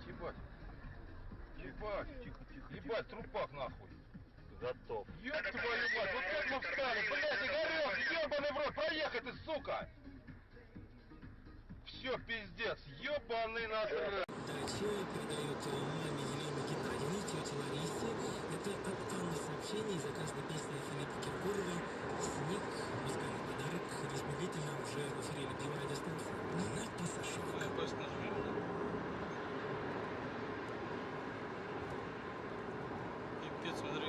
Ебать. Ебать. Ебать, трупак нахуй. Готов. Ёб твою мать, вот как мы встали, блядь, Игорёк, ёбаный в рот, проехай ты, сука! Все, пиздец, ёбаный насрать. Дальше передает маме Елене Геннадьевне, тете Ларисе. Это от Анны сообщение за каждой песней Филиппа Киркорова. Снег, музыкальный подарок, незамедлительно уже в эфире любимая радиостанция на пассажирах. Пипец, смотри,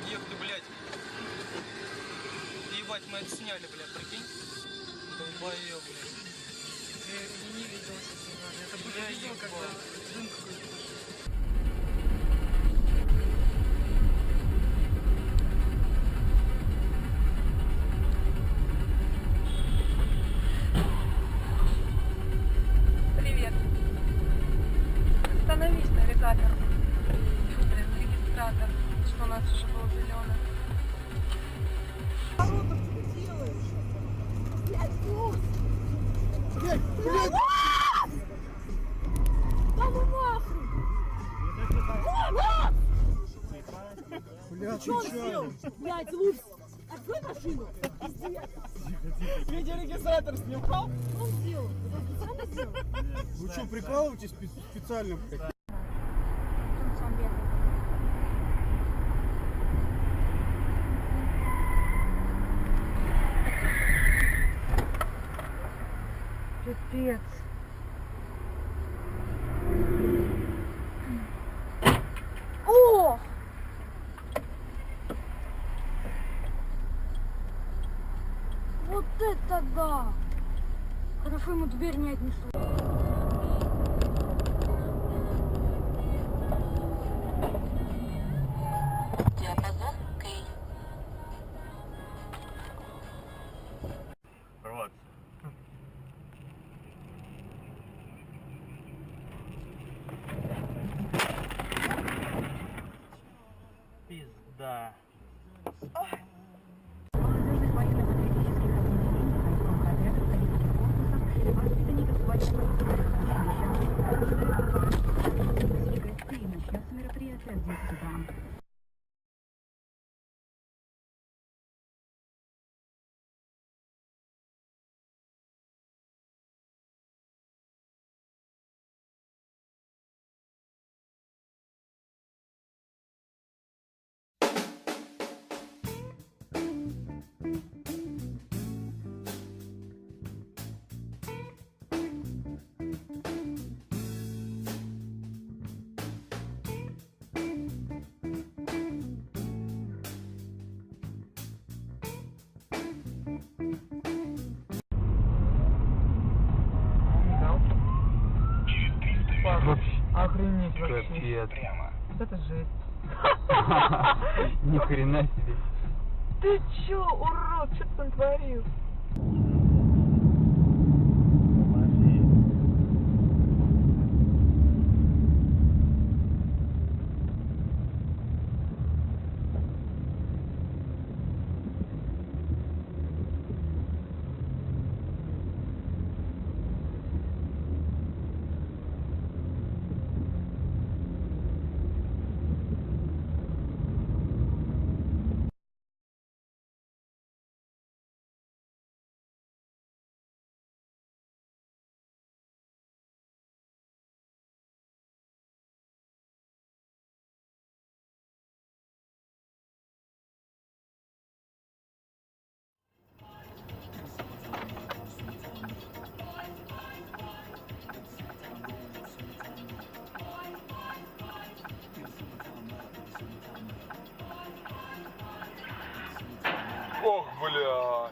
ехали, блядь. Ебать, мы это сняли, блядь, прикинь. Долбоёб, блядь. Я не видел, это было видео, когда дым какой-то пошел. Привет. Остановись, навигатор. Фу, блин, регистратор. Что у нас уже был зеленый. Да ну нахуй! Блядь, Что он сделал? Блядь, Лупс! Открой машину! Видеорегистратор снимал? Что он сделал? Это специально сделал? Вы что, прикалываетесь специально? Пипец. О! Вот это да! Хорошо ему дверь не отнесло. Диапазон Кей. Вот. Пизда. Охренеть вообще. Капец. Вот это жесть. Ни хрена себе. Ты чё, урод, что ты натворил? Ох, бля.